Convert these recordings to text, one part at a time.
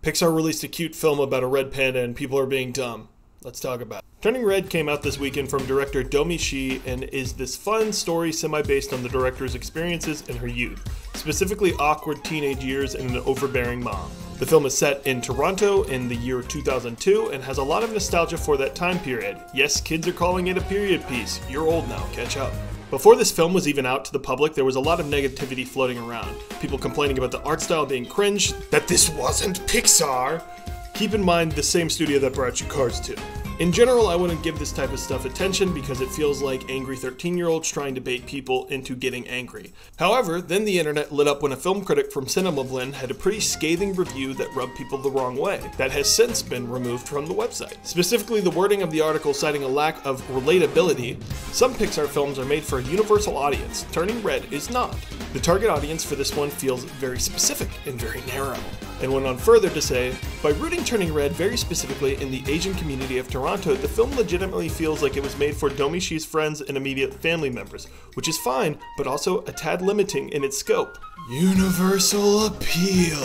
Pixar released a cute film about a red panda and people are being dumb. Let's talk about it. Turning Red came out this weekend from director Domee Shi and is this fun story semi-based on the director's experiences in her youth, specifically awkward teenage years and an overbearing mom. The film is set in Toronto in the year 2002 and has a lot of nostalgia for that time period. Yes, kids are calling it a period piece. You're old now, catch up. Before this film was even out to the public, there was a lot of negativity floating around. People complaining about the art style being cringe, that this wasn't Pixar. Keep in mind the same studio that brought you Cars 2. In general, I wouldn't give this type of stuff attention because it feels like angry 13-year-olds trying to bait people into getting angry. However, then the internet lit up when a film critic from CinemaBlend had a pretty scathing review that rubbed people the wrong way, that has since been removed from the website. Specifically, the wording of the article citing a lack of relatability. Some Pixar films are made for a universal audience. Turning Red is not. The target audience for this one feels very specific and very narrow. And went on further to say, by rooting Turning Red very specifically in the Asian community of Toronto, the film legitimately feels like it was made for Domee Shi's friends and immediate family members, which is fine, but also a tad limiting in its scope. Universal appeal.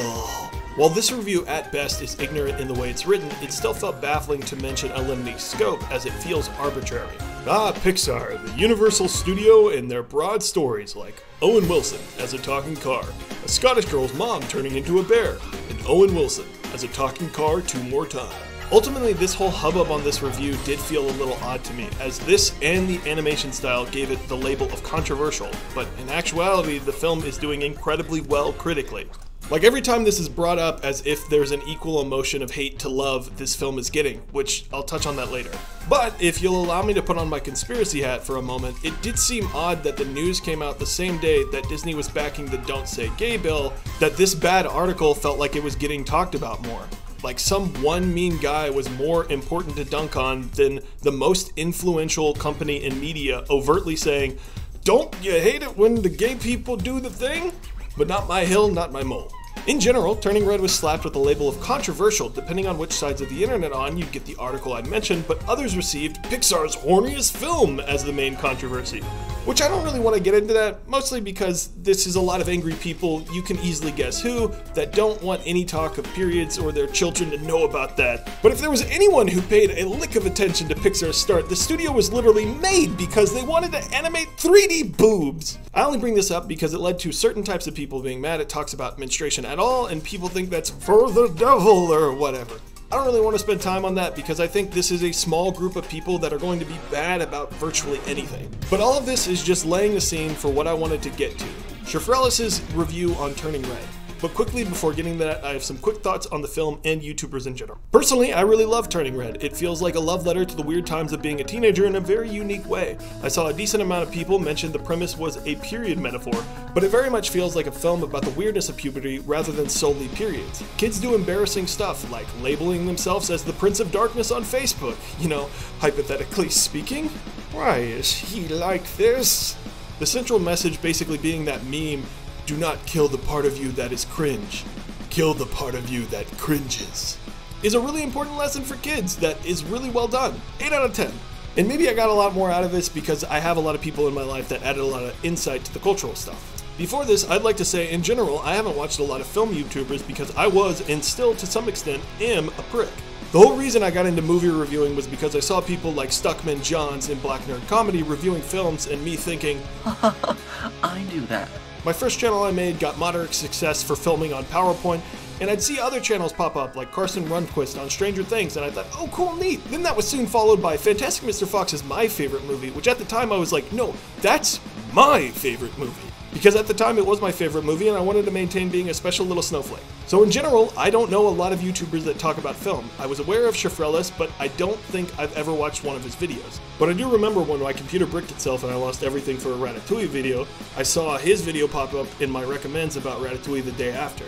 While this review at best is ignorant in the way it's written, it still felt baffling to mention a limiting scope as it feels arbitrary. Pixar, the Universal Studio and their broad stories like Owen Wilson as a talking car, a Scottish girl's mom turning into a bear, and Owen Wilson as a talking car 2 more times. Ultimately, this whole hubbub on this review did feel a little odd to me, as this and the animation style gave it the label of controversial, but in actuality, the film is doing incredibly well critically. Like every time this is brought up as if there's an equal emotion of hate to love this film is getting, which I'll touch on that later. But if you'll allow me to put on my conspiracy hat for a moment, it did seem odd that the news came out the same day that Disney was backing the Don't Say Gay bill, that this bad article felt like it was getting talked about more. Like some one mean guy was more important to dunk on than the most influential company in media overtly saying, "Don't you hate it when the gay people do the thing? But not my hill, not my mole." In general, Turning Red was slapped with the label of controversial. Depending on which sides of the internet on, you'd get the article I mentioned, but others received Pixar's horniest film as the main controversy. Which I don't really want to get into that, mostly because this is a lot of angry people, you can easily guess who, that don't want any talk of periods or their children to know about that. But if there was anyone who paid a lick of attention to Pixar's start, the studio was literally made because they wanted to animate 3D boobs. I only bring this up because it led to certain types of people being mad at talks about menstruation at all, and people think that's for the devil or whatever. I don't really want to spend time on that because I think this is a small group of people that are going to be bad about virtually anything. But all of this is just laying the scene for what I wanted to get to. Shafrelis' review on Turning Red. But quickly before getting to that, I have some quick thoughts on the film and YouTubers in general. Personally, I really love Turning Red. It feels like a love letter to the weird times of being a teenager in a very unique way. I saw a decent amount of people mention the premise was a period metaphor, but it very much feels like a film about the weirdness of puberty rather than solely periods. Kids do embarrassing stuff, like labeling themselves as the Prince of Darkness on Facebook. You know, hypothetically speaking. Why is he like this? The central message basically being that meme, do not kill the part of you that is cringe. Kill the part of you that cringes. Is a really important lesson for kids that is really well done. 8 out of 10. And maybe I got a lot more out of this because I have a lot of people in my life that added a lot of insight to the cultural stuff. Before this, I'd like to say in general, I haven't watched a lot of film YouTubers because I was, and still to some extent, am a prick. The whole reason I got into movie reviewing was because I saw people like Stuckman Johns in Black Nerd Comedy reviewing films and me thinking, I do that. My first channel I made got moderate success for filming on PowerPoint, and I'd see other channels pop up like Carson Rundquist on Stranger Things, and I thought, oh cool, neat. Then that was soon followed by Fantastic Mr. Fox is my favorite movie, which at the time I was like, no, that's my favorite movie. Because at the time it was my favorite movie and I wanted to maintain being a special little snowflake. So in general, I don't know a lot of YouTubers that talk about film. I was aware of Shafrelis, but I don't think I've ever watched one of his videos. But I do remember when my computer bricked itself and I lost everything for a Ratatouille video, I saw his video pop up in my recommends about Ratatouille the day after.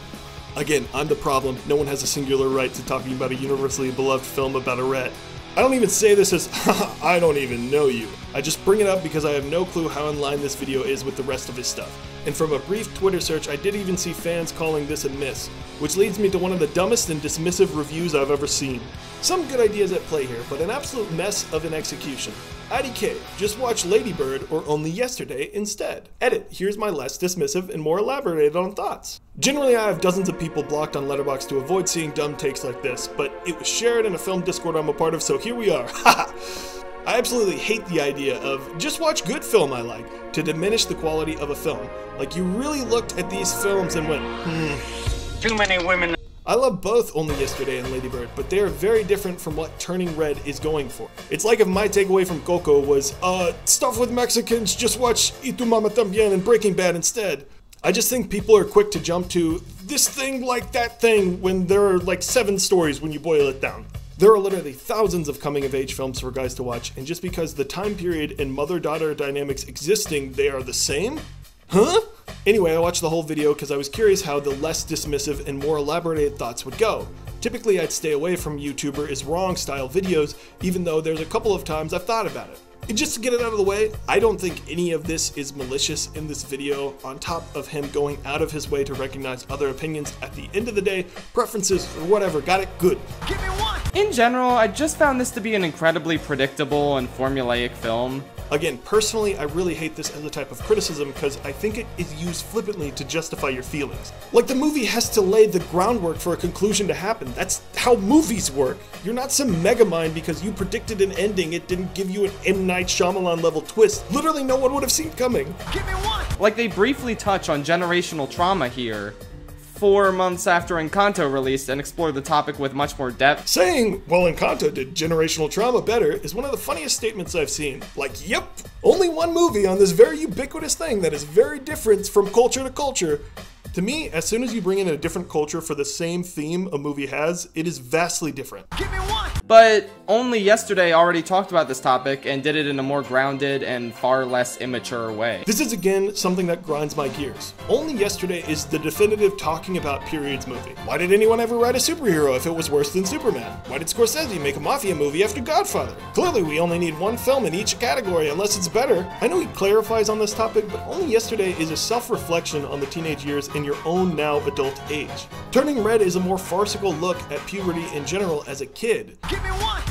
Again, I'm the problem. No one has a singular right to talking about a universally beloved film about a rat. I don't even say this as, I don't even know you. I just bring it up because I have no clue how in line this video is with the rest of his stuff. And from a brief Twitter search, I did even see fans calling this a miss, which leads me to one of the dumbest and dismissive reviews I've ever seen. Some good ideas at play here, but an absolute mess of an execution. IDK, just watch Lady Bird or Only Yesterday instead. Edit, here's my less dismissive and more elaborated on thoughts. Generally, I have dozens of people blocked on Letterboxd to avoid seeing dumb takes like this, but it was shared in a film Discord I'm a part of, so here we are. Haha! I absolutely hate the idea of just watch good film I like to diminish the quality of a film. Like you really looked at these films and went, Too many women. I love both Only Yesterday and Lady Bird, but they are very different from what Turning Red is going for. It's like if my takeaway from Coco was, stuff with Mexicans, just watch Y Tu Mama Tambien and Breaking Bad instead. I just think people are quick to jump to this thing like that thing when there are like 7 stories when you boil it down. There are literally thousands of coming-of-age films for guys to watch, and just because the time period and mother-daughter dynamics existing, they are the same? Huh? Anyway, I watched the whole video because I was curious how the less dismissive and more elaborated thoughts would go. Typically, I'd stay away from YouTuber is wrong style videos, even though there's a couple of times I've thought about it. And just to get it out of the way, I don't think any of this is malicious in this video, on top of him going out of his way to recognize other opinions. At the end of the day, preferences or whatever, got it good. Give me one. In general, I just found this to be an incredibly predictable and formulaic film. Again, personally, I really hate this as a type of criticism because I think it is used flippantly to justify your feelings. Like the movie has to lay the groundwork for a conclusion to happen. That's how movies work. You're not some megamind because you predicted an ending, it didn't give you an M. Night Shyamalan level twist. Literally no one would have seen coming. Give me one. Like they briefly touch on generational trauma here, 4 months after Encanto released, and explore the topic with much more depth. Saying, well, Encanto did generational trauma better is one of the funniest statements I've seen. Like, yep, only one movie on this very ubiquitous thing that is very different from culture to culture. To me, as soon as you bring in a different culture for the same theme a movie has, it is vastly different. Give me one. But Only Yesterday already talked about this topic and did it in a more grounded and far less immature way. This is again something that grinds my gears. Only Yesterday is the definitive talking about periods movie. Why did anyone ever write a superhero if it was worse than Superman? Why did Scorsese make a mafia movie after Godfather? Clearly we only need one film in each category unless it's better. I know he clarifies on this topic, but Only Yesterday is a self-reflection on the teenage years in your own now adult age. Turning Red is a more farcical look at puberty in general as a kid. Give me one.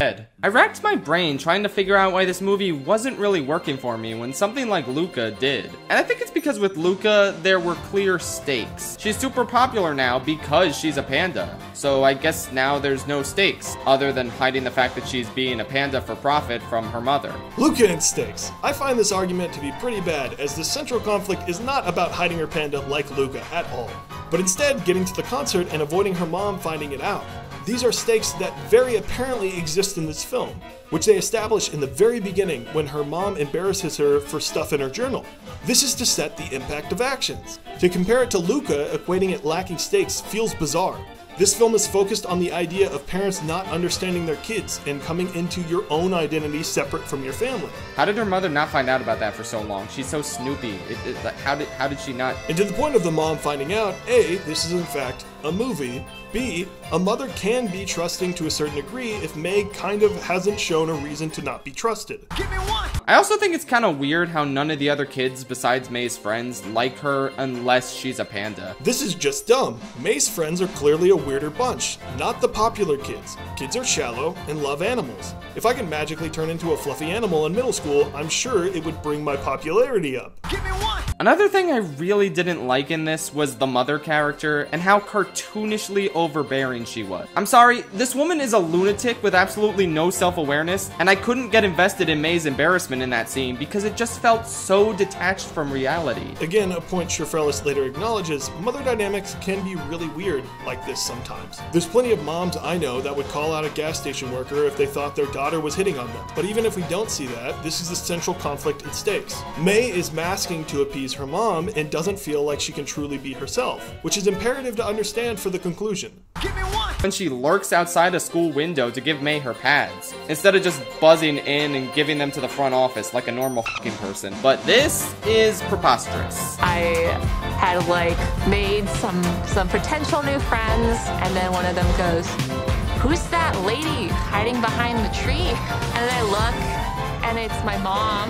I racked my brain trying to figure out why this movie wasn't really working for me when something like Luca did. And I think it's because with Luca, there were clear stakes. She's super popular now because she's a panda. So I guess now there's no stakes, other than hiding the fact that she's being a panda for profit from her mother. Luca and stakes. I find this argument to be pretty bad, as the central conflict is not about hiding her panda like Luca at all, but instead getting to the concert and avoiding her mom finding it out. These are stakes that very apparently exist in this film, which they establish in the very beginning when her mom embarrasses her for stuff in her journal. This is to set the impact of actions. To compare it to Luca, equating it lacking stakes feels bizarre. This film is focused on the idea of parents not understanding their kids and coming into your own identity separate from your family. How did her mother not find out about that for so long? She's so snoopy. Like, how did she not? And to the point of the mom finding out, A, this is in fact a movie, B, a mother can be trusting to a certain degree if May kind of hasn't shown a reason to not be trusted. Give me one. I also think it's kind of weird how none of the other kids besides May's friends like her unless she's a panda. This is just dumb. May's friends are clearly a weirder bunch, not the popular kids. Kids are shallow and love animals. If I could magically turn into a fluffy animal in middle school, I'm sure it would bring my popularity up. Give me one. Another thing I really didn't like in this was the mother character and how cartoonishly overbearing she was. I'm sorry, this woman is a lunatic with absolutely no self-awareness, and I couldn't get invested in May's embarrassment in that scene because it just felt so detached from reality. Again, a point Sherfellis later acknowledges, mother dynamics can be really weird like this sometimes. There's plenty of moms I know that would call out a gas station worker if they thought their daughter was hitting on them. But even if we don't see that, this is the central conflict at stakes. May is masking to appease her mom and doesn't feel like she can truly be herself, which is imperative to understand for the conclusion. Give me one. When she lurks outside a school window to give May her pads, instead of just buzzing in and giving them to the front office like a normal fucking person. But this is preposterous. I had like made some potential new friends, and then one of them goes, who's that lady hiding behind the tree? And then I look, and it's my mom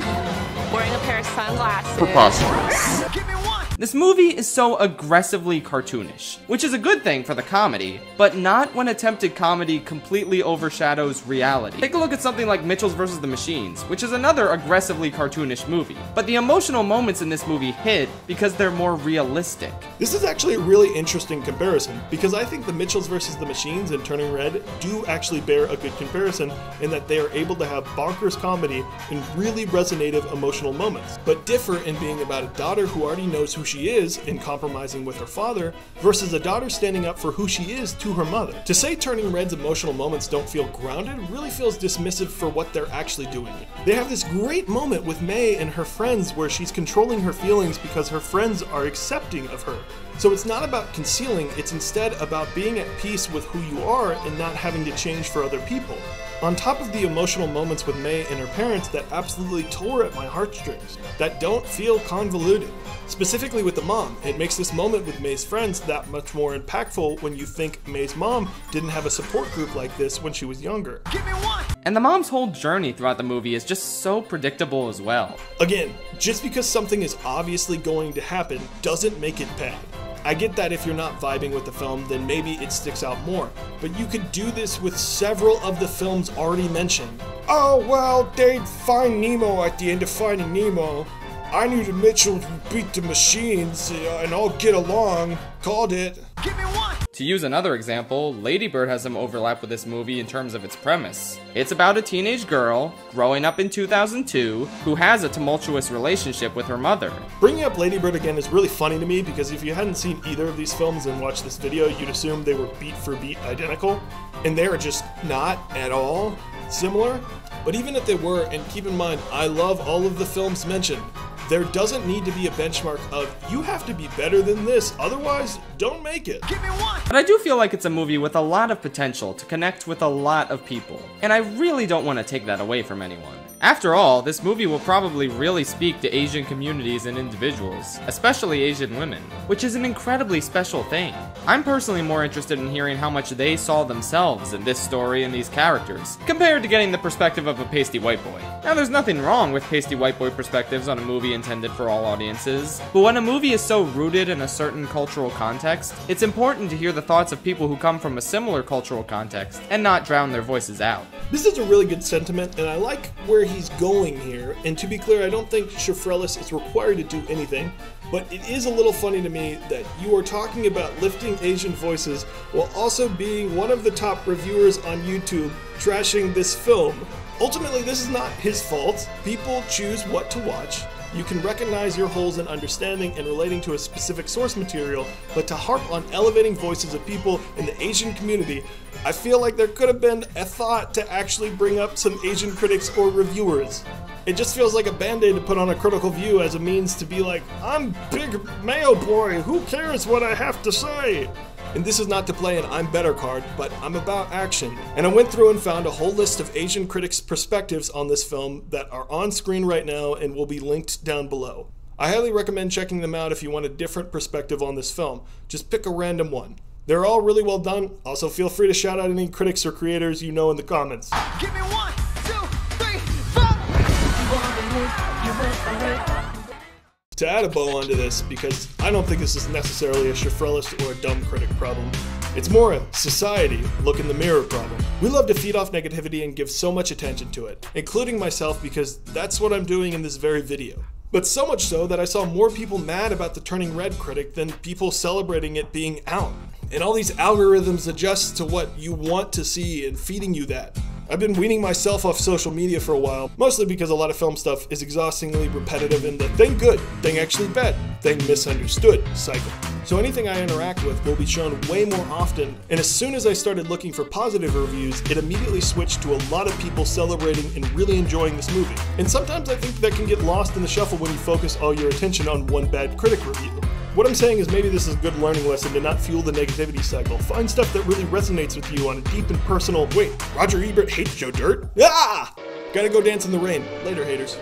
wearing a pair of sunglasses. Preposterous. Give me one. This movie is so aggressively cartoonish, which is a good thing for the comedy, but not when attempted comedy completely overshadows reality. Take a look at something like Mitchells vs. the Machines, which is another aggressively cartoonish movie. But the emotional moments in this movie hit because they're more realistic. This is actually a really interesting comparison, because I think the Mitchells vs. the Machines and Turning Red do actually bear a good comparison in that they are able to have bonkers comedy in really resonative emotional moments, but differ in being about a daughter who already knows who she is and compromising with her father, versus a daughter standing up for who she is to her mother. To say Turning Red's emotional moments don't feel grounded really feels dismissive for what they're actually doing. They have this great moment with May and her friends where she's controlling her feelings because her friends are accepting of her. So it's not about concealing, it's instead about being at peace with who you are and not having to change for other people. On top of the emotional moments with May and her parents that absolutely tore at my heartstrings, that don't feel convoluted. Specifically with the mom, it makes this moment with May's friends that much more impactful when you think May's mom didn't have a support group like this when she was younger. Give me one. And the mom's whole journey throughout the movie is just so predictable as well. Again, just because something is obviously going to happen doesn't make it bad. I get that if you're not vibing with the film, then maybe it sticks out more. But you could do this with several of the films already mentioned. Oh, well, they'd find Nemo at the end of Finding Nemo. I knew the Mitchells would beat the machines, and all get along. Called it. Give me one. To use another example, Lady Bird has some overlap with this movie in terms of its premise. It's about a teenage girl growing up in 2002 who has a tumultuous relationship with her mother. Bringing up Lady Bird again is really funny to me because if you hadn't seen either of these films and watched this video, you'd assume they were beat for beat identical, and they are just not at all similar. But even if they were, and keep in mind, I love all of the films mentioned, there doesn't need to be a benchmark of, you have to be better than this, otherwise, don't make it. Give me one. But I do feel like it's a movie with a lot of potential to connect with a lot of people, and I really don't want to take that away from anyone. After all, this movie will probably really speak to Asian communities and individuals, especially Asian women, which is an incredibly special thing. I'm personally more interested in hearing how much they saw themselves in this story and these characters, compared to getting the perspective of a pasty white boy. Now, there's nothing wrong with pasty white boy perspectives on a movie intended for all audiences, but when a movie is so rooted in a certain cultural context, it's important to hear the thoughts of people who come from a similar cultural context and not drown their voices out. This is a really good sentiment, and I like where he's going here. And to be clear, I don't think Shifrelis is required to do anything, but it is a little funny to me that you are talking about lifting Asian voices while also being one of the top reviewers on YouTube trashing this film. Ultimately, this is not his fault. People choose what to watch. You can recognize your holes in understanding and relating to a specific source material, but to harp on elevating voices of people in the Asian community, I feel like there could have been a thought to actually bring up some Asian critics or reviewers. It just feels like a band-aid to put on a critical view as a means to be like, I'm Big Mayo Boy, who cares what I have to say? And this is not to play an I'm better card, but I'm about action. And I went through and found a whole list of Asian critics' perspectives on this film that are on screen right now and will be linked down below. I highly recommend checking them out if you want a different perspective on this film. Just pick a random one. They're all really well done. Also, feel free to shout out any critics or creators you know in the comments. Give me 1, 2, 3, 4. To add a bow onto this, because I don't think this is necessarily a Shifrelis or a dumb critic problem. It's more a society, look in the mirror problem. We love to feed off negativity and give so much attention to it, including myself, because that's what I'm doing in this very video. But so much so that I saw more people mad about the Turning Red critic than people celebrating it being out. And all these algorithms adjust to what you want to see and feeding you that. I've been weaning myself off social media for a while, mostly because a lot of film stuff is exhaustingly repetitive in the thing good, thing actually bad, thing misunderstood cycle. So anything I interact with will be shown way more often, and as soon as I started looking for positive reviews, it immediately switched to a lot of people celebrating and really enjoying this movie. And sometimes I think that can get lost in the shuffle when you focus all your attention on one bad critic review. What I'm saying is maybe this is a good learning lesson to not fuel the negativity cycle. Find stuff that really resonates with you on a deep and personal, wait, Roger Ebert hates Joe Dirt? Ah! Gotta go dance in the rain. Later, haters.